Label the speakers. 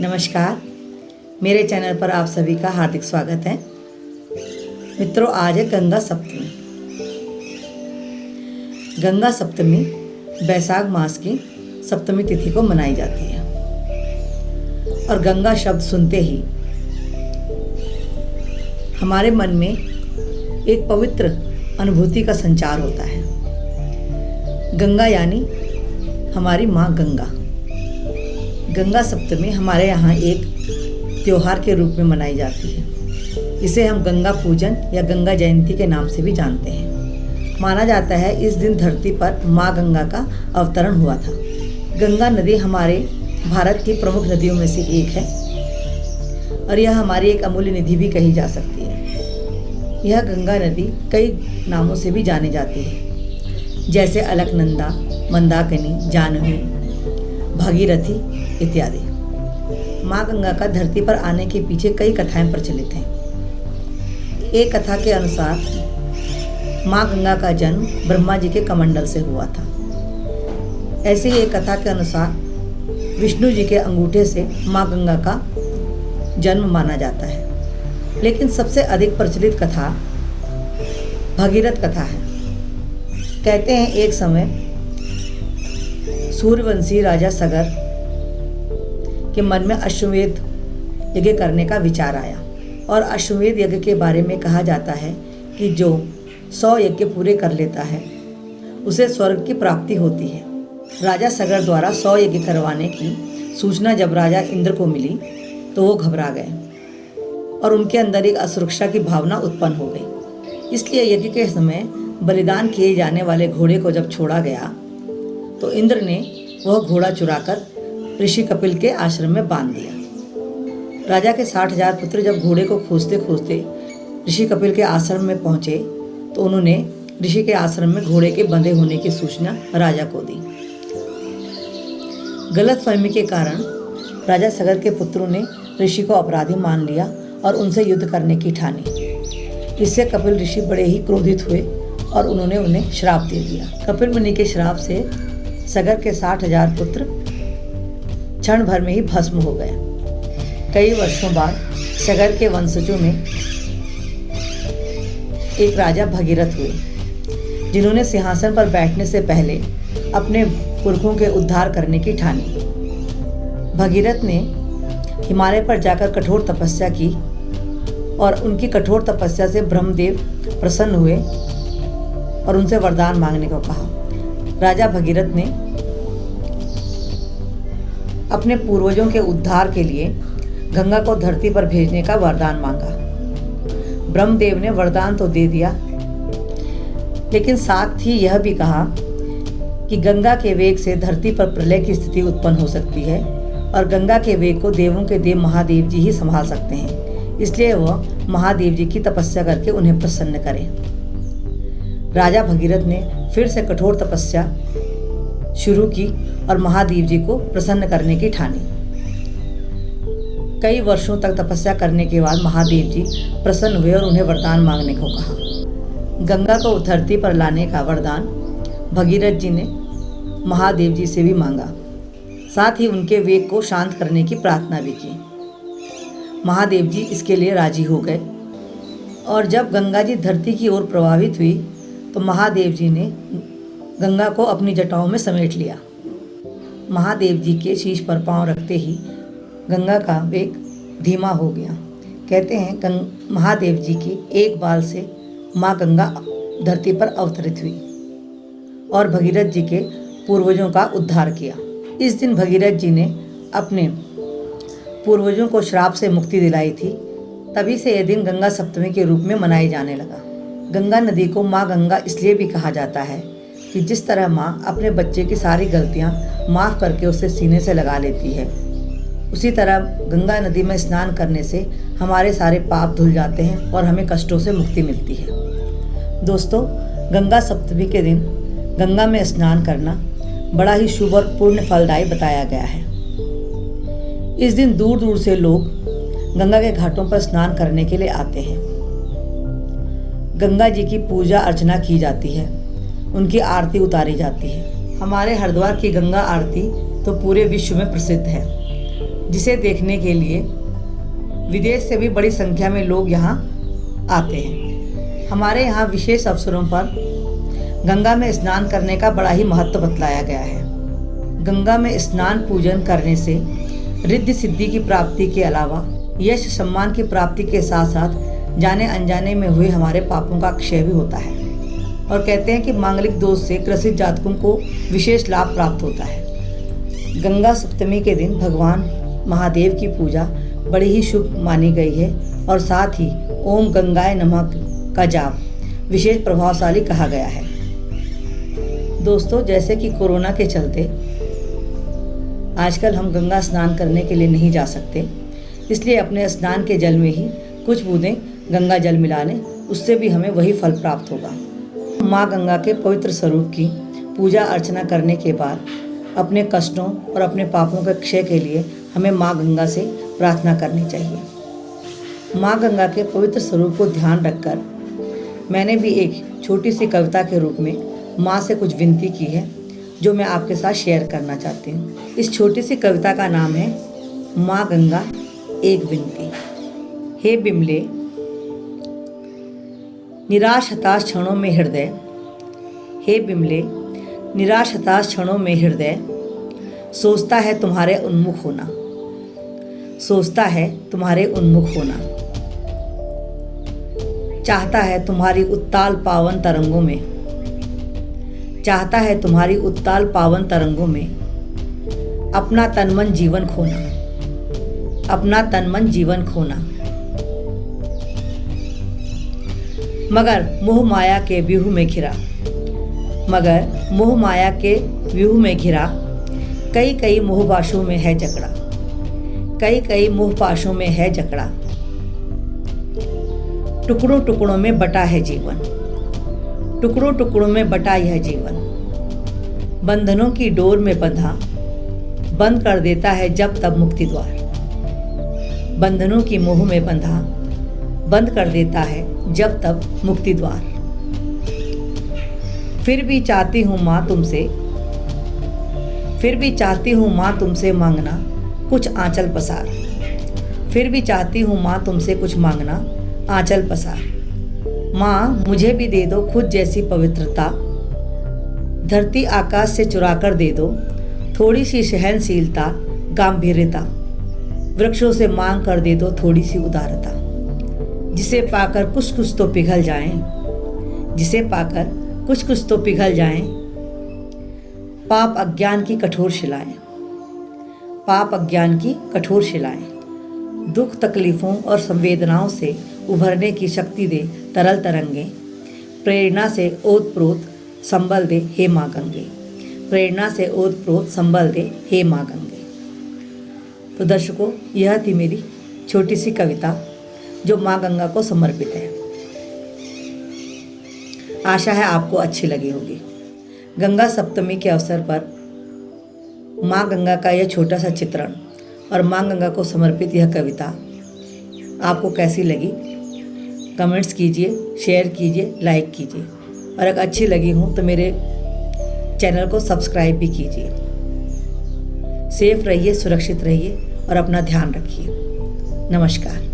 Speaker 1: नमस्कार, मेरे चैनल पर आप सभी का हार्दिक स्वागत है। मित्रों, आज है गंगा सप्तमी। गंगा सप्तमी बैसाख मास की सप्तमी तिथि को मनाई जाती है और गंगा शब्द सुनते ही हमारे मन में एक पवित्र अनुभूति का संचार होता है। गंगा यानी हमारी माँ गंगा। गंगा सप्तमी हमारे यहाँ एक त्योहार के रूप में मनाई जाती है। इसे हम गंगा पूजन या गंगा जयंती के नाम से भी जानते हैं। माना जाता है इस दिन धरती पर माँ गंगा का अवतरण हुआ था। गंगा नदी हमारे भारत की प्रमुख नदियों में से एक है और यह हमारी एक अमूल्य निधि भी कही जा सकती है। यह गंगा नदी कई नामों से भी जानी जाती है, जैसे अलकनंदा, मंदाकिनी, जाह्नवी, भागीरथी इत्यादि। माँ गंगा का धरती पर आने के पीछे कई कथाएं प्रचलित हैं। एक कथा के अनुसार माँ गंगा का जन्म ब्रह्मा जी के कमंडल से हुआ था। ऐसे ही एक कथा के अनुसार विष्णु जी के अंगूठे से माँ गंगा का जन्म माना जाता है। लेकिन सबसे अधिक प्रचलित कथा भगीरथ कथा है। कहते हैं एक समय सूर्यवंशी राजा सगर के मन में अश्वमेध यज्ञ करने का विचार आया और अश्वमेध यज्ञ के बारे में कहा जाता है कि जो 100 यज्ञ पूरे कर लेता है उसे स्वर्ग की प्राप्ति होती है। राजा सगर द्वारा 100 यज्ञ करवाने की सूचना जब राजा इंद्र को मिली तो वो घबरा गए और उनके अंदर एक असुरक्षा की भावना उत्पन्न हो गई। इसलिए यज्ञ के समय बलिदान किए जाने वाले घोड़े को जब छोड़ा गया तो इंद्र ने वह घोड़ा चुराकर ऋषि कपिल के आश्रम में बांध दिया। राजा के 60,000 पुत्र जब घोड़े को खोजते खोजते ऋषि कपिल के आश्रम में पहुंचे तो उन्होंने ऋषि के आश्रम में घोड़े के बंधे होने की सूचना राजा को दी। गलतफहमी के कारण राजा सगर के पुत्रों ने ऋषि को अपराधी मान लिया और उनसे युद्ध करने की ठानी। इससे कपिल ऋषि बड़े ही क्रोधित हुए और उन्होंने उन्हें श्राप दे दिया। कपिल मुनि के श्राप से सगर के 60,000 पुत्र क्षण भर में ही भस्म हो गए। कई वर्षों बाद सगर के वंशजों में एक राजा भगीरथ हुए, जिन्होंने सिंहासन पर बैठने से पहले अपने पुरखों के उद्धार करने की ठानी। भगीरथ ने हिमालय पर जाकर कठोर तपस्या की और उनकी कठोर तपस्या से ब्रह्मदेव प्रसन्न हुए और उनसे वरदान मांगने को कहा। राजा भगीरथ ने अपने पूर्वजों के उद्धार के लिए गंगा को धरती पर भेजने का वरदान मांगा। ब्रह्मदेव ने वरदान तो दे दिया, लेकिन साथ ही यह भी कहा कि गंगा के वेग से धरती पर प्रलय की स्थिति उत्पन्न हो सकती है और गंगा के वेग को देवों के देव महादेव जी ही संभाल सकते हैं। इसलिए वह महादेव जी की तपस्या करके उन्हें प्रसन्न करें। राजा भगीरथ ने फिर से कठोर तपस्या शुरू की और महादेव जी को प्रसन्न करने की ठानी। कई वर्षों तक तपस्या करने के बाद महादेव जी प्रसन्न हुए और उन्हें वरदान मांगने को कहा। गंगा को धरती पर लाने का वरदान भगीरथ जी ने महादेव जी से भी मांगा। साथ ही उनके वेग को शांत करने की प्रार्थना भी की। महादेव जी इसके लिए राजी हो गए और जब गंगा जी धरती की ओर प्रवाहित हुई तो महादेव जी ने गंगा को अपनी जटाओं में समेट लिया। महादेव जी के शीश पर पांव रखते ही गंगा का वेग धीमा हो गया। कहते हैं महादेव जी की एक बाल से माँ गंगा धरती पर अवतरित हुई और भगीरथ जी के पूर्वजों का उद्धार किया। इस दिन भगीरथ जी ने अपने पूर्वजों को श्राप से मुक्ति दिलाई थी। तभी से यह दिन गंगा सप्तमी के रूप में मनाई जाने लगा। गंगा नदी को माँ गंगा इसलिए भी कहा जाता है कि जिस तरह माँ अपने बच्चे की सारी गलतियाँ माफ़ करके उसे सीने से लगा लेती है, उसी तरह गंगा नदी में स्नान करने से हमारे सारे पाप धुल जाते हैं और हमें कष्टों से मुक्ति मिलती है। दोस्तों, गंगा सप्तमी के दिन गंगा में स्नान करना बड़ा ही शुभ और पुण्य फलदायी बताया गया है। इस दिन दूर दूर से लोग गंगा के घाटों पर स्नान करने के लिए आते हैं। गंगा जी की पूजा अर्चना की जाती है, उनकी आरती उतारी जाती है। हमारे हरिद्वार की गंगा आरती तो पूरे विश्व में प्रसिद्ध है। जिसे देखने के लिए विदेश से भी बड़ी संख्या में लोग यहाँ आते हैं। हमारे यहाँ विशेष अवसरों पर गंगा में स्नान करने का बड़ा ही महत्व बतलाया गया है। गंगा में स्नान पूजन करने से रिद्धि सिद्धि की प्राप्ति के अलावा यश सम्मान की प्राप्ति के साथ साथ जाने अनजाने में हुए हमारे पापों का क्षय भी होता है। और कहते हैं कि मांगलिक दोष से ग्रसित जातकों को विशेष लाभ प्राप्त होता है। गंगा सप्तमी के दिन भगवान महादेव की पूजा बड़ी ही शुभ मानी गई है और साथ ही ओम गंगाय नमः का जाप विशेष प्रभावशाली कहा गया है। दोस्तों, जैसे कि कोरोना के चलते आजकल हम गंगा स्नान करने के लिए नहीं जा सकते, इसलिए अपने स्नान के जल में ही कुछ बूंदें गंगा जल मिला लें, उससे भी हमें वही फल प्राप्त होगा। माँ गंगा के पवित्र स्वरूप की पूजा अर्चना करने के बाद अपने कष्टों और अपने पापों के क्षय के लिए हमें माँ गंगा से प्रार्थना करनी चाहिए। माँ गंगा के पवित्र स्वरूप को ध्यान रखकर मैंने भी एक छोटी सी कविता के रूप में माँ से कुछ विनती की है, जो मैं आपके साथ शेयर करना चाहती हूँ। इस छोटी सी कविता का नाम है माँ गंगा एक विनती। हे बिमले, निराश हताश क्षणों में हृदय, हे बिमले निराश हताश क्षणों में हृदय सोचता है तुम्हारे उन्मुख होना, सोचता है तुम्हारे उन्मुख होना, चाहता है तुम्हारी उत्ताल पावन तरंगों में, चाहता है तुम्हारी उत्ताल पावन तरंगों में अपना तन मन जीवन खोना, अपना तन मन जीवन खोना। मगर मोह माया के व्यूह में घिरा, मगर मोह माया के व्यूह में घिरा कई कई मोहपाशों में है जकड़ा, कई कई मोहपाशों में है जकड़ा। टुकड़ों टुकड़ों में बटा है जीवन, टुकड़ों टुकड़ों में बटा यह जीवन। बंधनों की डोर में बंधा बंद कर देता है जब तब मुक्ति द्वार, बंधनों की मोह में बंधा बंद कर देता है जब तब मुक्ति द्वार। फिर भी चाहती हूँ माँ तुमसे, फिर भी चाहती हूँ माँ तुमसे मांगना कुछ आंचल पसार, फिर भी चाहती हूँ माँ तुमसे कुछ मांगना आंचल पसार। माँ मुझे भी दे दो खुद जैसी पवित्रता, धरती आकाश से चुरा कर दे दो थोड़ी सी सहनशीलता गांभीर्यता, वृक्षों से मांग कर दे दो थोड़ी सी उदारता, जिसे पाकर कुछ कुछ तो पिघल जाएं, जिसे पाकर कुछ कुछ तो पिघल जाएं। पाप अज्ञान की कठोर शिलाएं, पाप अज्ञान की कठोर शिलाएं। दुख तकलीफों और संवेदनाओं से उभरने की शक्ति दे तरल तरंगे, प्रेरणा से ओतप्रोत संबल दे हे माँ गंगे, प्रेरणा से ओतप्रोत संबल दे हे माँ गंगे। तो दर्शकों, यह थी मेरी छोटी सी कविता जो माँ गंगा को समर्पित है। आशा है आपको अच्छी लगी होगी। गंगा सप्तमी के अवसर पर माँ गंगा का यह छोटा सा चित्रण और माँ गंगा को समर्पित यह कविता आपको कैसी लगी कमेंट्स कीजिए, शेयर कीजिए, लाइक कीजिए और अगर अच्छी लगी हो तो मेरे चैनल को सब्सक्राइब भी कीजिए। सेफ रहिए, सुरक्षित रहिए और अपना ध्यान रखिए। नमस्कार।